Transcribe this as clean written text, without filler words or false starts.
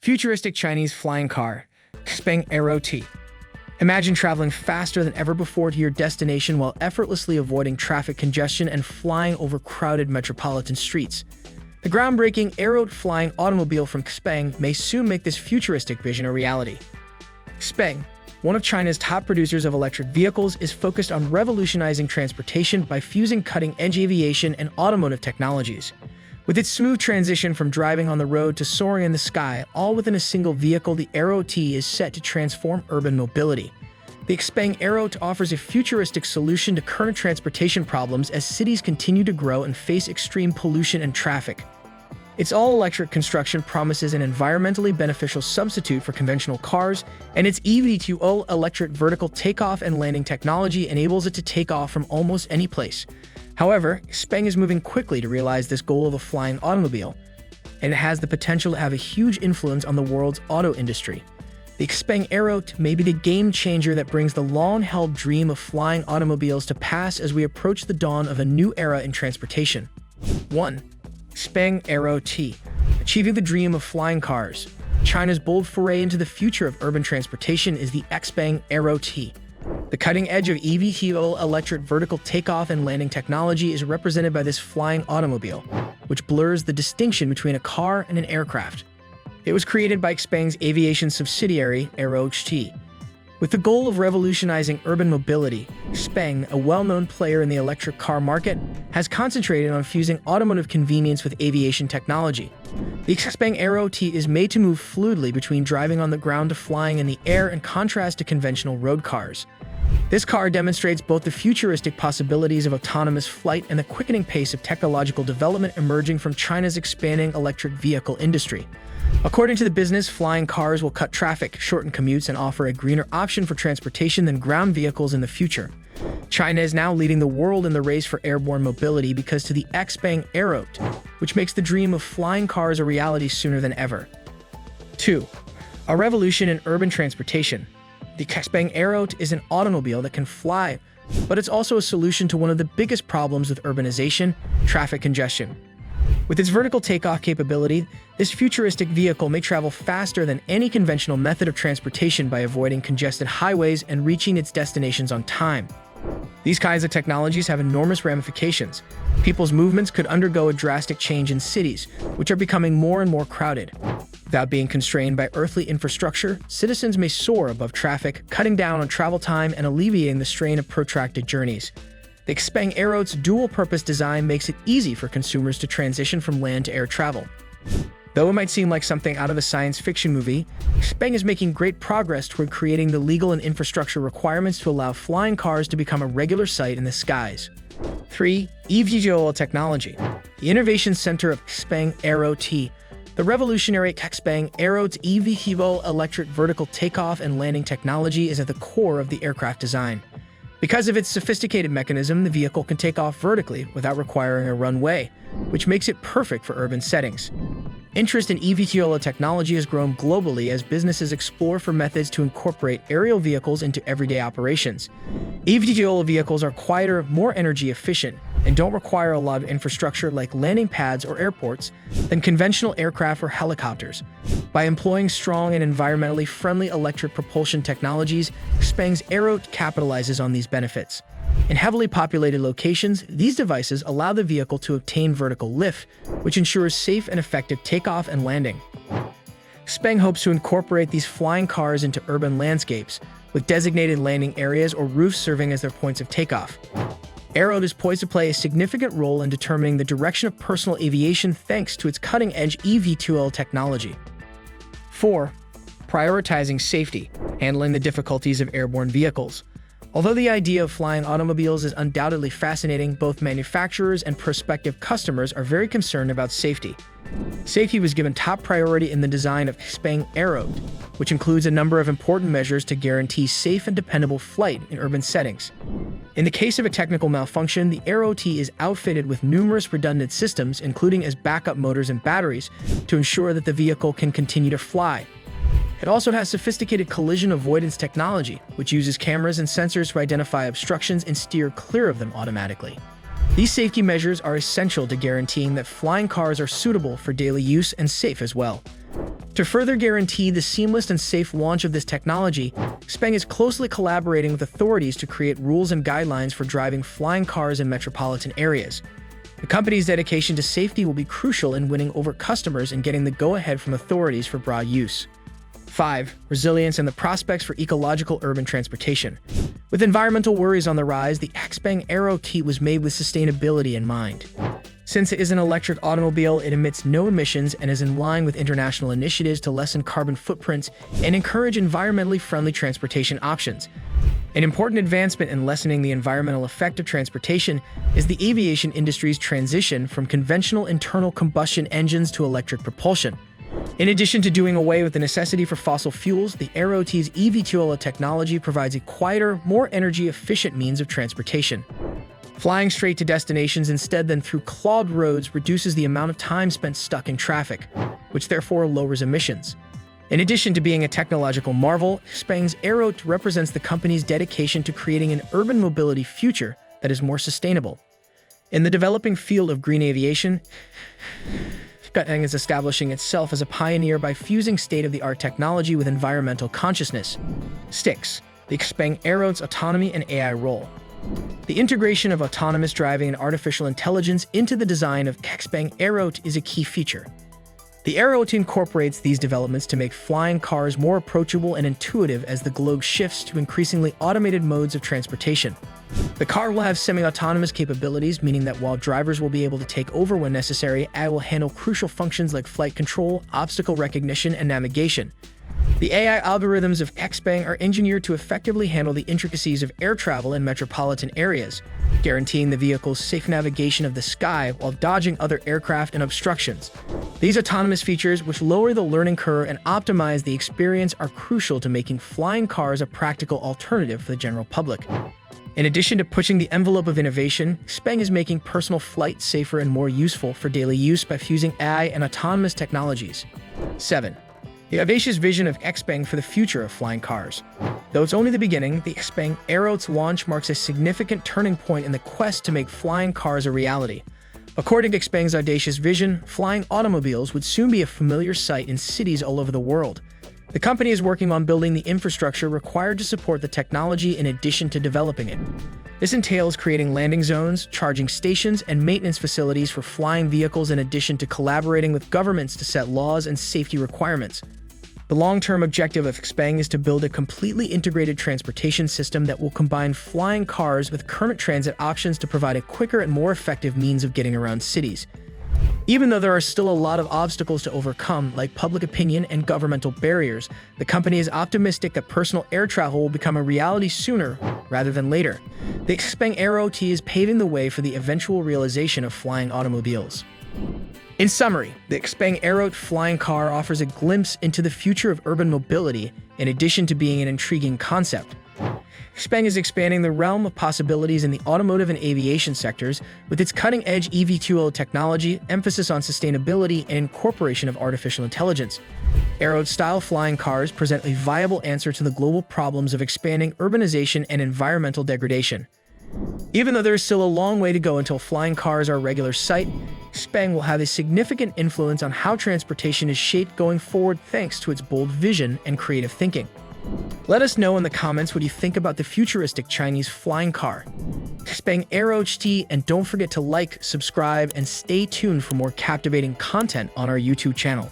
Futuristic Chinese flying car, Xpeng AeroHT. Imagine traveling faster than ever before to your destination while effortlessly avoiding traffic congestion and flying over crowded metropolitan streets. The groundbreaking AeroHT flying automobile from Xpeng may soon make this futuristic vision a reality. Xpeng, one of China's top producers of electric vehicles, is focused on revolutionizing transportation by fusing cutting-edge aviation and automotive technologies. With its smooth transition from driving on the road to soaring in the sky, all within a single vehicle, the AeroHT is set to transform urban mobility. The Xpeng AeroHT offers a futuristic solution to current transportation problems as cities continue to grow and face extreme pollution and traffic. Its all-electric construction promises an environmentally beneficial substitute for conventional cars, and its eVTOL electric vertical takeoff and landing technology enables it to take off from almost any place. However, Xpeng is moving quickly to realize this goal of a flying automobile, and it has the potential to have a huge influence on the world's auto industry. The Xpeng AeroHT may be the game changer that brings the long-held dream of flying automobiles to pass as we approach the dawn of a new era in transportation. 1. Xpeng AeroHT, achieving the dream of flying cars. China's bold foray into the future of urban transportation is the Xpeng AeroHT. The cutting edge of eVTOL electric vertical takeoff and landing technology is represented by this flying automobile, which blurs the distinction between a car and an aircraft. It was created by Xpeng's aviation subsidiary, AeroHT. With the goal of revolutionizing urban mobility, Xpeng, a well-known player in the electric car market, has concentrated on fusing automotive convenience with aviation technology. The Xpeng AeroHT is made to move fluidly between driving on the ground to flying in the air, in contrast to conventional road cars. This car demonstrates both the futuristic possibilities of autonomous flight and the quickening pace of technological development emerging from China's expanding electric vehicle industry. According to the business, flying cars will cut traffic, shorten commutes, and offer a greener option for transportation than ground vehicles in the future. China is now leading the world in the race for airborne mobility because to the Xpeng AeroHT, which makes the dream of flying cars a reality sooner than ever. 2. A revolution in urban transportation. The Xpeng AeroHT is an automobile that can fly, but it's also a solution to one of the biggest problems with urbanization: traffic congestion. With its vertical takeoff capability, this futuristic vehicle may travel faster than any conventional method of transportation by avoiding congested highways and reaching its destinations on time. These kinds of technologies have enormous ramifications. People's movements could undergo a drastic change in cities, which are becoming more and more crowded. Without being constrained by earthly infrastructure, citizens may soar above traffic, cutting down on travel time and alleviating the strain of protracted journeys. The Xpeng AeroHT's dual-purpose design makes it easy for consumers to transition from land to air travel. Though it might seem like something out of a science fiction movie, Xpeng is making great progress toward creating the legal and infrastructure requirements to allow flying cars to become a regular sight in the skies. 3. eVTOL technology. The Innovation Center of Xpeng AeroHT. The revolutionary Xpeng AeroHT's eVTOL electric vertical takeoff and landing technology is at the core of the aircraft design. Because of its sophisticated mechanism, the vehicle can take off vertically without requiring a runway, which makes it perfect for urban settings. Interest in eVTOL technology has grown globally as businesses explore for methods to incorporate aerial vehicles into everyday operations. eVTOL vehicles are quieter, more energy efficient, and don't require a lot of infrastructure like landing pads or airports than conventional aircraft or helicopters. By employing strong and environmentally friendly electric propulsion technologies, Xpeng's AeroHT capitalizes on these benefits. In heavily populated locations, these devices allow the vehicle to obtain vertical lift, which ensures safe and effective takeoff and landing. Xpeng hopes to incorporate these flying cars into urban landscapes, with designated landing areas or roofs serving as their points of takeoff. AeroHT is poised to play a significant role in determining the direction of personal aviation thanks to its cutting-edge eVTOL technology. 4. Prioritizing safety, handling the difficulties of airborne vehicles. Although the idea of flying automobiles is undoubtedly fascinating, both manufacturers and prospective customers are very concerned about safety. Safety was given top priority in the design of Xpeng AeroHT, which includes a number of important measures to guarantee safe and dependable flight in urban settings. In the case of a technical malfunction, the AeroHT is outfitted with numerous redundant systems, including as backup motors and batteries, to ensure that the vehicle can continue to fly. It also has sophisticated collision avoidance technology, which uses cameras and sensors to identify obstructions and steer clear of them automatically. These safety measures are essential to guaranteeing that flying cars are suitable for daily use and safe as well. To further guarantee the seamless and safe launch of this technology, Xpeng is closely collaborating with authorities to create rules and guidelines for driving flying cars in metropolitan areas. The company's dedication to safety will be crucial in winning over customers and getting the go-ahead from authorities for broad use. 5. Resilience and the prospects for ecological urban transportation. With environmental worries on the rise, the Xpeng AeroHT was made with sustainability in mind. Since it is an electric automobile, it emits no emissions and is in line with international initiatives to lessen carbon footprints and encourage environmentally friendly transportation options. An important advancement in lessening the environmental effect of transportation is the aviation industry's transition from conventional internal combustion engines to electric propulsion. In addition to doing away with the necessity for fossil fuels, the AeroHT's eVTOL technology provides a quieter, more energy-efficient means of transportation. Flying straight to destinations instead than through clogged roads reduces the amount of time spent stuck in traffic, which therefore lowers emissions. In addition to being a technological marvel, Xpeng's AeroHT represents the company's dedication to creating an urban mobility future that is more sustainable. In the developing field of green aviation, Xpeng is establishing itself as a pioneer by fusing state-of-the-art technology with environmental consciousness. 6. The Xpeng AeroHT's autonomy and AI role. The integration of autonomous driving and artificial intelligence into the design of Xpeng AeroHT is a key feature. The AeroHT incorporates these developments to make flying cars more approachable and intuitive as the globe shifts to increasingly automated modes of transportation. The car will have semi-autonomous capabilities, meaning that while drivers will be able to take over when necessary, AI will handle crucial functions like flight control, obstacle recognition, and navigation. The AI algorithms of Xpeng are engineered to effectively handle the intricacies of air travel in metropolitan areas, guaranteeing the vehicle's safe navigation of the sky while dodging other aircraft and obstructions. These autonomous features, which lower the learning curve and optimize the experience, are crucial to making flying cars a practical alternative for the general public. In addition to pushing the envelope of innovation, Xpeng is making personal flight safer and more useful for daily use by fusing AI and autonomous technologies. 7. The audacious vision of Xpeng for the future of flying cars. Though it's only the beginning, the Xpeng AeroHT's launch marks a significant turning point in the quest to make flying cars a reality. According to Xpeng's audacious vision, flying automobiles would soon be a familiar sight in cities all over the world. The company is working on building the infrastructure required to support the technology in addition to developing it. This entails creating landing zones, charging stations, and maintenance facilities for flying vehicles in addition to collaborating with governments to set laws and safety requirements. The long-term objective of Xpeng is to build a completely integrated transportation system that will combine flying cars with current transit options to provide a quicker and more effective means of getting around cities. Even though there are still a lot of obstacles to overcome, like public opinion and governmental barriers, the company is optimistic that personal air travel will become a reality sooner rather than later. The Xpeng AeroHT is paving the way for the eventual realization of flying automobiles. In summary, the Xpeng AeroHT flying car offers a glimpse into the future of urban mobility in addition to being an intriguing concept. Xpeng is expanding the realm of possibilities in the automotive and aviation sectors with its cutting-edge eVTOL technology, emphasis on sustainability, and incorporation of artificial intelligence. AeroHT-style flying cars present a viable answer to the global problems of expanding urbanization and environmental degradation. Even though there is still a long way to go until flying cars are a regular sight, Xpeng will have a significant influence on how transportation is shaped going forward thanks to its bold vision and creative thinking. Let us know in the comments what you think about the futuristic Chinese flying car, Xpeng AeroHT, and don't forget to like, subscribe, and stay tuned for more captivating content on our YouTube channel.